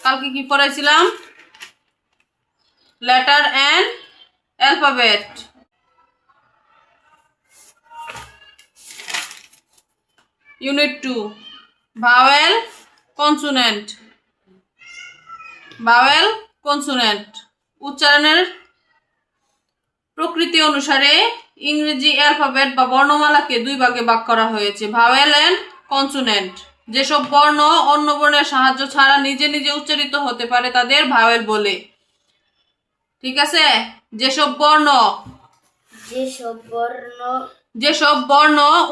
কালকে কি পড়াইছিলাম? Letter and alphabet. Unit 2 vowel consonant. Vowel consonant উচ্চারণের প্রকৃতি অনুসারে ইংরেজি অ্যালফাবেট বা বর্ণমালাকে দুই ভাগে ভাগ করা হয়েছে, ভাওয়েল অ্যান্ড কনসোনেন্ট। যেসব বর্ণ অন্য বর্ণের সাহায্য ছাড়া নিজে নিজে উচ্চারিত হতে পারে তাদের ভাওয়েল বলে। ঠিক আছে? যেসব বর্ণ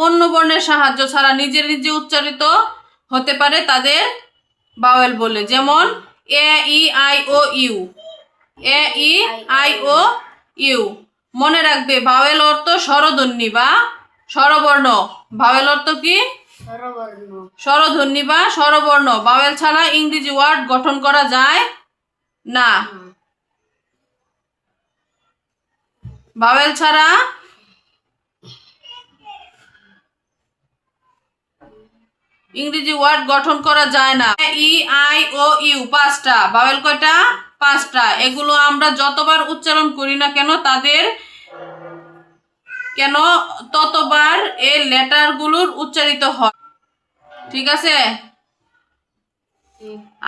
অন্য বর্ণের সাহায্য ছাড়া নিজে নিজে উচ্চারিত হতে পারে তাদের ভাওয়েল বলে। যেমন A E I O U. A E I O U. মনে রাখবে ভাওয়েল অর্থ স্বরধ্বনি বা স্বরবর্ণ। ভাওয়েল অর্থ কি? স্বরধ্বনি বা স্বরবর্ণ। ভাওয়েল ছাড়া ইংরেজি ওয়ার্ড গঠন করা যায় না। ভাওয়েল ছাড়া ইংরেজি ওয়ার্ড গঠন করা যায় না। ই আই ও ইউ পাঁচটা। ভাওয়েল কয়টা? পাঁচটা। এগুলো আমরা যতবার উচ্চারণ করি না কেন ততবার এই লেটার গুলোর উচ্চারিত হয়। ঠিক আছে?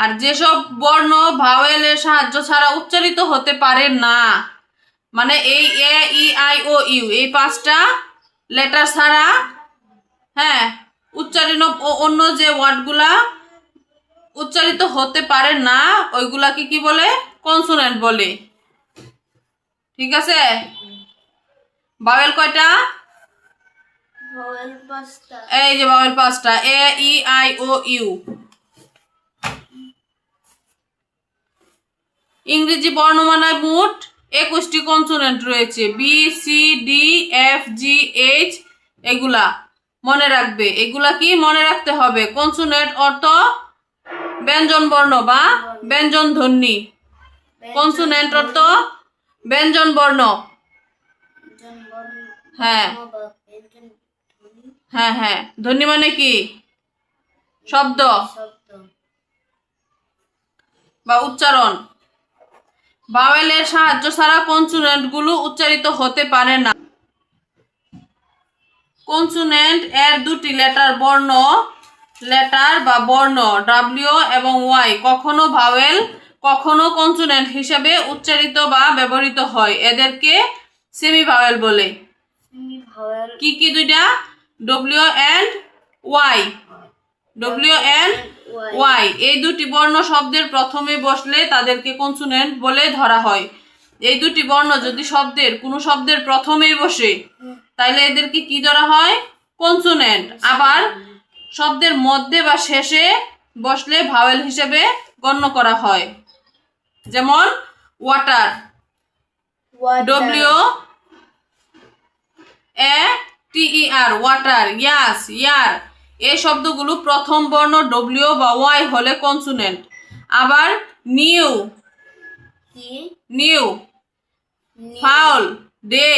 আর যেসব বর্ণ ভাওয়েলের সাহায্য ছাড়া উচ্চারিত হতে পারে না, মানে এই এ ই আই ও ইউ এই পাঁচটা লেটার ছাড়া উচ্চারণ অন্য যে ওয়ার্ডগুলা উচ্চারিত হতে পারে না ওইগুলাকে কি বলে? কনসোনেন্ট বলে। ঠিক আছে? ভাওয়েল কয়টা? এই যে ভাওয়েল পাঁচটা, এ ই আই ও ইউ। ইংরেজি বর্ণমালায় মোট 21টি কনসোনেন্ট রয়েছে। B C D F G H. এগুলা মনে রাখবে। এগুলা কি মনে রাখতে হবে? কনসোনেন্ট অর্থ ব্যঞ্জন বর্ণ বা ব্যঞ্জন ধ্বনি। কনসোনেন্ট অর্থ ব্যঞ্জন বর্ণ। হ্যাঁ হ্যাঁ হ্যাঁ ধ্বনি মানে কি? শব্দ বা উচ্চারণ। ভাওয়েলের সাহায্য ছাড়া কনসোনেন্ট গুলো উচ্চারিত হতে পারে না। কনসোনেন্ট এর দুটি লেটার বা বর্ণ ডাব্লিউ এবং ওয়াই কখনো ভাওয়েল কখনো কনসোনেন্ট হিসেবে উচ্চারিত বা ব্যবহৃত হয়। এদেরকে সেমি ভাওয়েল বলে। কি কি দুইটা? W and Y. W and Y এই দুটি বর্ণ শব্দের প্রথমে বসলে তাদেরকে কনসোনেন্ট বলে ধরা হয়। এই দুটি বর্ণ যদি কোনো শব্দের প্রথমেই বসে তাইলে এদেরকে কি ধরা হয়? কনসোনেন্ট। আবার শব্দের মধ্যে বা শেষে বসলে ভাওয়েল হিসেবে গণ্য করা হয়। যেমন water, W A T E R, water. Yes, year এই শব্দগুলো প্রথম বর্ণ ডব্লিউ বা ওয়াই হলে কনসোনেন্ট। আবার নিউ, ফাউল, ডে,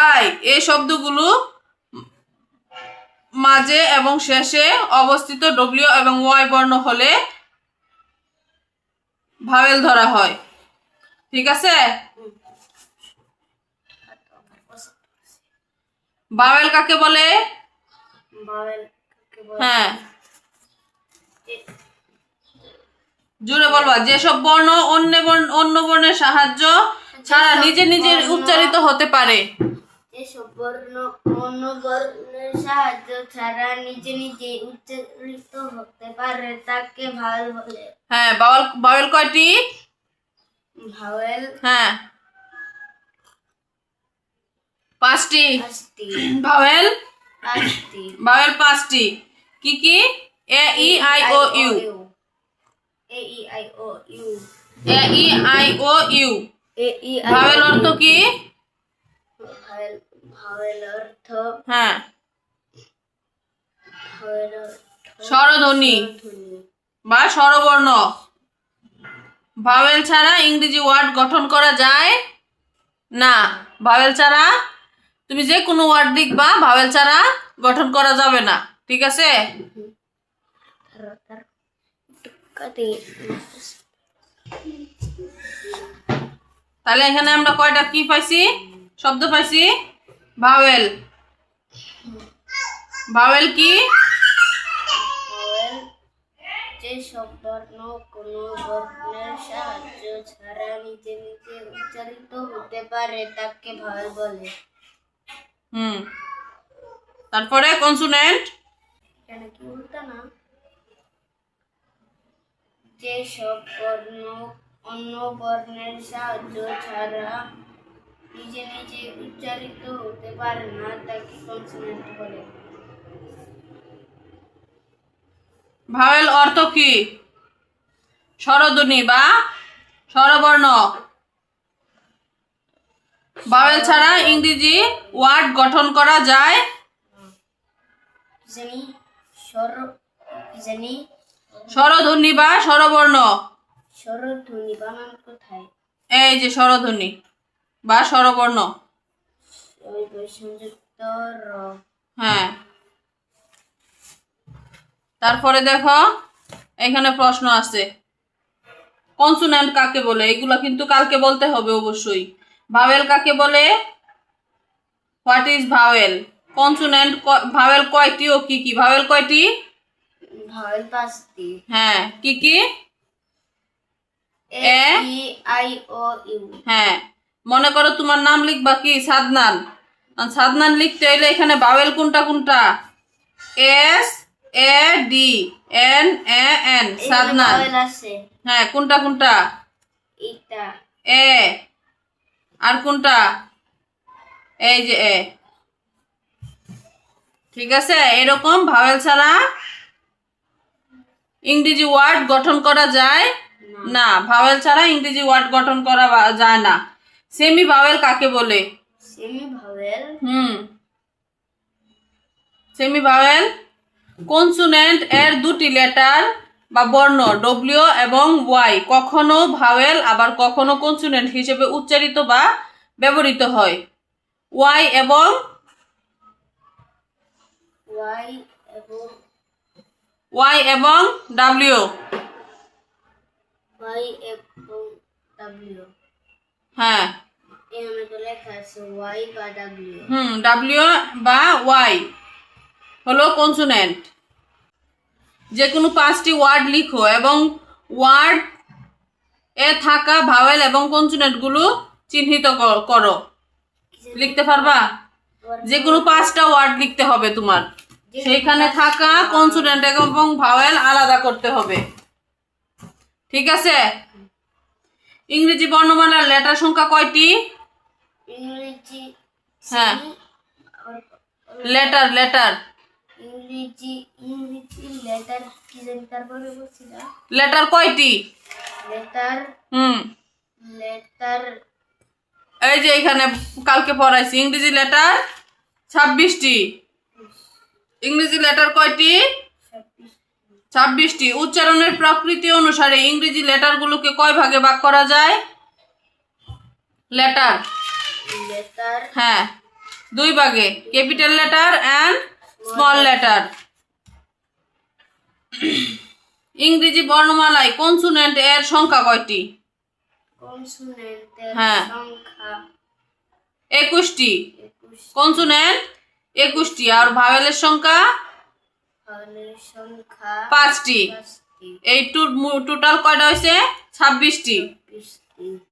আই এই শব্দগুলো মাঝে এবং শেষে অবস্থিত ডব্লিউ এবং ওয়াই বর্ণ হলে ভাওয়েল ধরা হয়। ঠিক আছে? ভাওয়েল কাকে বলে? হ্যাঁ জুড়ে বলবা। যেসব বর্ণ অন্য বর্ণের সাহায্য ছাড়া নিজে নিজে উচ্চারিত হতে পারে। যেসব বর্ণ অন্য বর্ণের সাহায্য ছাড়া নিজে নিজে উচ্চারিত হতে পারে তাকে ভাওয়েল বলে। হ্যাঁ ভাওয়েল কয়টি? হ্যাঁ পাঁচটি। ভাওয়েল পাঁচটি। কি কি? A E I O U. A E I O U. Vowel অর্থ কি? হ্যাঁ স্বরধ্বনি বা স্বরবর্ণ। ভাওয়েল ছাড়া ইংরেজি ওয়ার্ড গঠন করা যায় না। ভাওয়েল ছাড়া তুমি যে কোনো ওয়ার্ড লিখবা ভাওয়েল ছাড়া গঠন করা যাবে না। ঠিক আছে? কাটি তাহলে এখানে আমরা কয়টা কি পাইছি, শব্দ পাইছি? ভাওয়েল। ভাওয়েল কি? ভাওয়েল যে সব বর্ণ কোনো বর্ণের সাহায্য ছাড়া নিজে নিজে উচ্চারিত হতে পারে তাকে ভাওয়েল বলে। তারপরে কনসোনেন্ট। এখানে কি উল্টা না? যে সব বর্ণ অন্য বর্ণের সাহায্য ছাড়া নিজে নিজে উচ্চারিত হতে পারে না তাকে কনসোনেন্ট বলে। ভাওয়েল অর্থ কি? স্বরধ্বনি বা স্বরবর্ণ। ভাওয়েল ছাড়া ইংরেজি ওয়ার্ড গঠন করা যায় স্বরধ্বনি বা স্বরবর্ণ। স্বরধ্বনি বানান কোথায়? এই যে স্বরধ্বনি বা স্বরবর্ণ। সংযুক্ত র। হ্যাঁ। তারপরে দেখো এখানে প্রশ্ন আছে, কনসোনেন্ট কাকে বলে? এগুলো কিন্তু কালকে বলতে হবে অবশ্যই। ভাওয়েল কাকে বলে? What is vowel? Consonant vowel কয়টি ও কি কি? ভাওয়েল কয়টি? ভাওয়েল 5টি। হ্যাঁ, কি কি? A E I O you. হ্যাঁ, মনে করো তোমার নাম লিখবা কি? সাদনান। সাদনান লিখতে হইলে এখানে ভাওয়েল কোনটা কোনটা? S A D N A N, Sadnan. Vowel আছে। হ্যাঁ, কোনটা কোনটা? এটা এ। আর কোনটা? এই যে এ। ঠিক আছে, এরকম ভাওয়েল ছাড়া ইংরেজি ওয়ার্ড গঠন করা যায় না। ভাওয়েল ছাড়া ইংরেজি ওয়ার্ড গঠন করা যায় না। সেমি ভাওয়েল কাকে বলে? Semi vowel semi vowel consonant এর দুটি লেটার বা বর্ণ ডব্লিউ এবং ওয়াই কখনো ভাওয়েল আবার কখনো কনসোনেন্ট হিসেবে উচ্চারিত বা ব্যবহৃত হয়। ওয়াই এবং ডাব্লিউ। হ্যাঁ, এখানে তো লেখা আছে ওয়াই বা ডাব্লিউ। ডাব্লিউ বা ওয়াই হলো কনসোনেন্ট। যে কোনো 5টি ওয়ার্ড লিখো এবং ওয়ার্ড এ থাকা ভাওয়েল এবং কনসোনেন্ট গুলো চিহ্নিত করো। লিখতে পারবা? যে কোনো 5টা ওয়ার্ড লিখতে হবে তোমার, সেইখানে থাকা কনসোনেন্ট এবং ভাওয়েল আলাদা করতে হবে। ঠিক আছে? ইংরেজি বর্ণমালার লেটার সংখ্যা কয়টি? ইংরেজি হ্যাঁ, লেটার ইংরেজি লেটার কি জানি তারপরে বলছি না। লেটার কয়টি? লেটার এই যে এখানে কালকে পড়াইছি, ইংরেজি লেটার 26টি। ইংরেজি লেটার কয়টি? 26টি। উচ্চারণের প্রকৃতি অনুসারে ইংরেজি লেটারগুলোকে কয় ভাগে ভাগ করা যায়? লেটার হ্যাঁ, 2 ভাগে, capital letter and small letter. ইংরেজি বর্ণমালায় কনসোনেন্ট এর সংখ্যা কয়টি? হ্যাঁ, 21টি। কনসোনেন্ট 21টি আর ভাওয়েলের সংখ্যা 5টি। এই টোটাল কয়টা হয়েছে? 26টি।